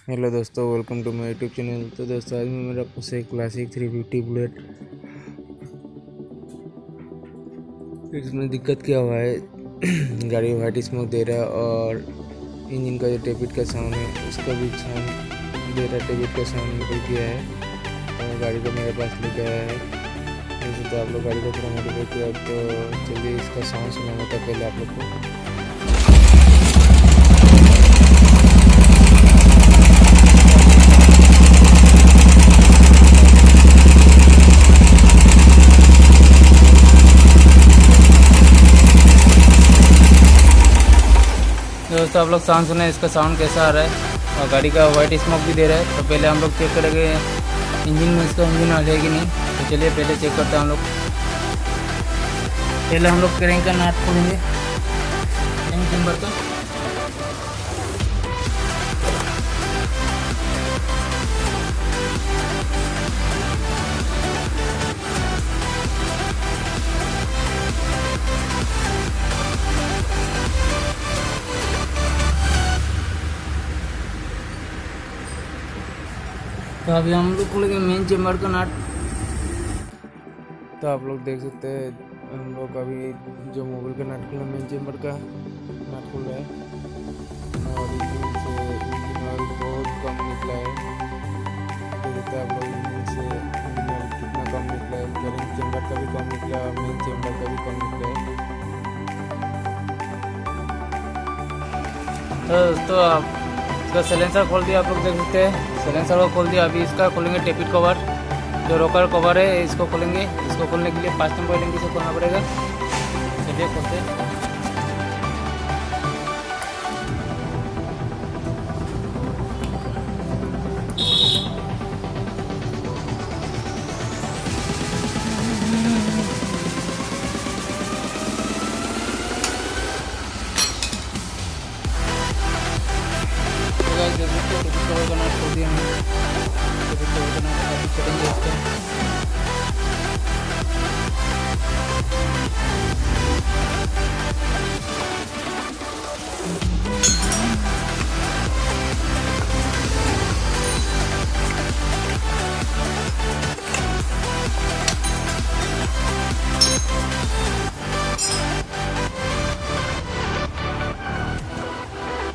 Hello दोस्तों, welcome to my YouTube channel. तो दोस्तों आज मैं मेरे पास एक क्लासिक 350 बुलेट। इसमें दिक्कत क्या हुआ है गाड़ी वाइट स्मोक दे रहा है और इंजन का जो टेपिट का साउंड है उसका भी साउंड दे रहा है। टेपिट का साउंड निकल गया है तो गाड़ी को मेरे पास लेके आया है। जैसे तो आप लोग गाड़ी को थोड़ा मॉडिफाई किया तो चलिए इसका साउंड सुनाना था पहले आप लोग को। दोस्तों आप लोग साउंड सुने, इसका साउंड कैसा आ रहा है और गाड़ी का वाइट स्मोक भी दे रहा है। तो पहले हम लोग चेक करेंगे इंजन में इसका इंजन ऑयल है कि नहीं। तो चलिए पहले चेक करते हैं हम लोग। पहले हम लोग क्रेंक का नाट खोलेंगे, क्रेंक चेम्बर का। तो अभी हम लोग खोलेंगे मेन चेम्बर का नट। तो आप लोग देख सकते हैं हम लोग अभी जो मोबाइल का नट खुला, मेन चेम्बर का नट खुल रहा है और इंजन से इंजन ऑयल बहुत कम निकला है। देख सकते हैं आप लोग इंजन से इंजन ऑयल कितना कम निकला है। क्रेंक चेम्बर का भी कम निकला है, मेन चेम्बर का भी कम निकला है। तो आप इसका सिलेंसर खोल दिया, आप लोग देख सकते हैं सिलेंसर को खोल दिया। अभी इसका खोलेंगे टेपिट कवर, जो रोकर कवर है इसको खोलेंगे। इसको खोलने के लिए 5 नंबर लिंक से खोलना पड़ेगा। चलिए खोलते हैं। टेपिट कवर का नट खोल दिया हमने। टेपिट कवर का नट अभी करेंगे इसका।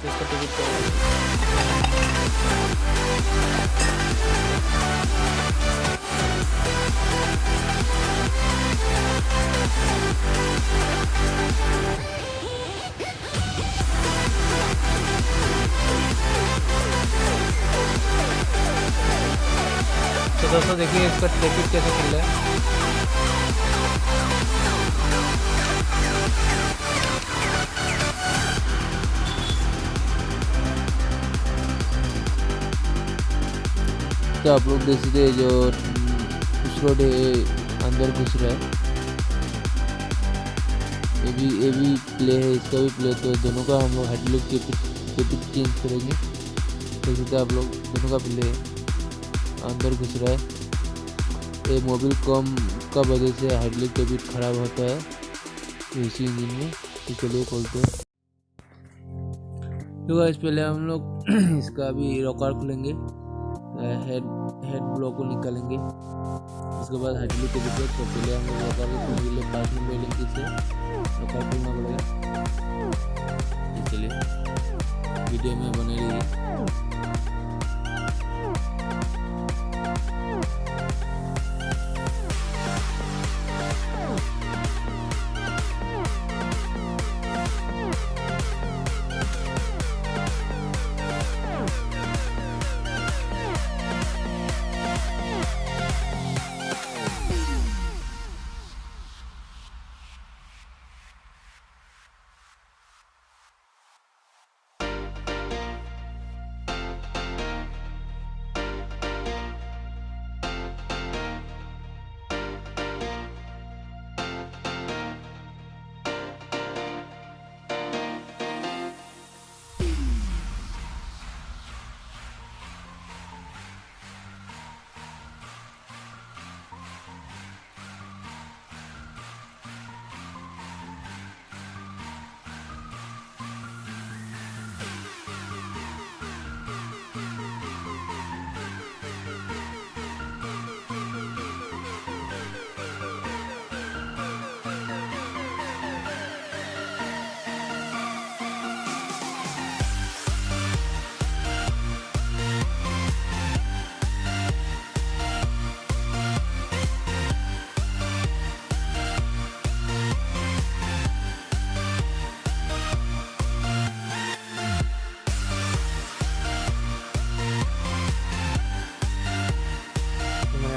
इसका टेपिट कवर तो दोस्तों देखिए इसका टेपिट कैसे खुल रहा है। तो आप लोग देख सकते हैं जो पुश रोड है अंदर घुस रहा है। ये भी प्ले है, इसका भी प्ले। तो दोनों का हम लोग हाइड्रोलिक टेपिट चेंज करेंगे। देख सकते हैं आप लोग दोनों का प्ले अंदर घुस रहा है। ये मोबिल कम का वजह से हाइड्रोलिक टेपिट खराब होता है इसी इंजन में। तो चलिए खोलते हैं। तो गाइस पहले हम लोग इसका भी रॉकर खोलेंगे, हेड ब्लॉक को निकालेंगे। उसके बाद हाइड्रोलिक टेपिट। तो पहले हम लोग रॉकर को खोलने के लिए 5 नंबर लिंक से रॉकर खोलना पड़ेगा। चलिए वीडियो में बने रहिए।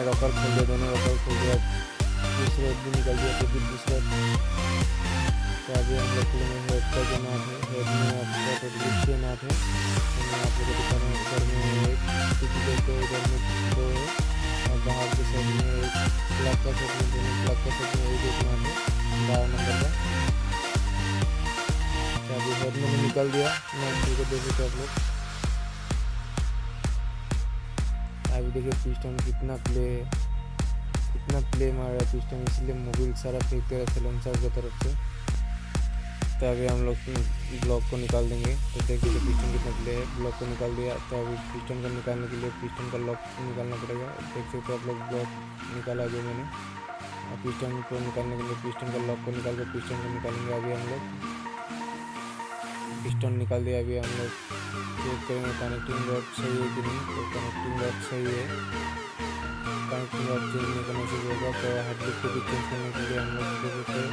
रॉकर खोल दिया, दोनों रॉकर खोल दिया, पुश रॉड भी निकल दिया, टेपिट पुश रॉड। तो अभी हम लोग खोलेंगे हेड का जो नाट है, हेड में आपका टोटली 6 नाट है। मैं आप लोगों को दिखा रहा हूँ, ऊपर में एक टिपिकल के इधर में 2 है और बाहर के साइड में एक प्लग का साइड में, दोनों प्लग का साइड में एक नाट है 12 नंबर का। तो अभी हेड में निकल दिया नाट को देखे तो आप लोग। अभी देखिए पिस्टन कितना प्ले मार रहा है पिस्टन, इसलिए मोबिल सारा फेंक दे रहा है सिलेंसर की तरफ से। तो अभी हम लोग ब्लॉक को निकाल देंगे। तो देखिए तो पिस्टन कितना प्ले है, ब्लॉक को निकाल दिया। तो अभी पिस्टन को निकालने के लिए पिस्टन का लॉक निकालना पड़ेगा। देख सकते आप लोग ब्लॉक निकाला जो मैंने। और पिस्टन को निकालने के लिए पिस्टन का लॉक को निकाल कर पिस्टन को निकालेंगे। अभी हम लोग पिस्टन निकाल दिया। अभी हम लोग चेक करेंगे कनेक्टिंग रॉड सही है कि नहीं। तो कनेक्टिंग रॉड सही है, कनेक्टिंग रॉड चेंज नहीं करने से होगा। तो हेडलिक को भी चेंज करने के लिए हम लोग देखते हैं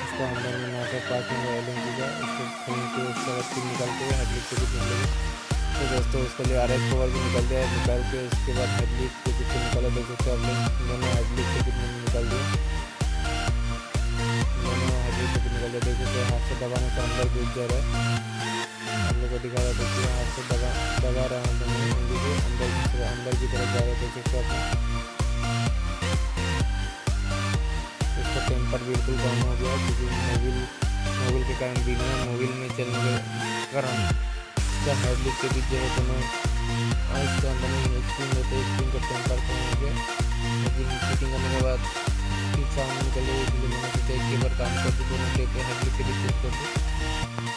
इसका अंदर में नाटा पार्किंग है एलएनजी का, इसको खोल के उसका पिन निकाल के हेडलिक को भी चेंज लेंगे। तो दोस्तों उसके लिए RS कवर भी निकल दिया है, निकाल के उसके बाद हेडलिक के पिन निकाला। देख सकते हैं आप लोग दोनों हेडलिक के पिन निकाल दिए, दोनों हेडलिक के पिन निकाल दिया। देख सकते हैं हाथ से दबाने से अंदर घुस जा रहा है, हम लोग को दिखा रहा है। देखिए हाथ से दबा रहा है दोनों अंदर की तरफ जा रहा है। देख सकते हैं इसका टेम्पर बिल्कुल कम हो गया क्योंकि मोबिल के कारण बिना मोबिल में चलने के कारण इसका हेडलिक के बीच जो है दोनों इसके अंदर में स्क्रीन होते हैं, स्क्रीन का टेम्पर कम हो गया। लेकिन फिटिंग करने के बाद ठीक साउंड निकले, इसलिए मैंने सोचा एक बार काम कर दूँ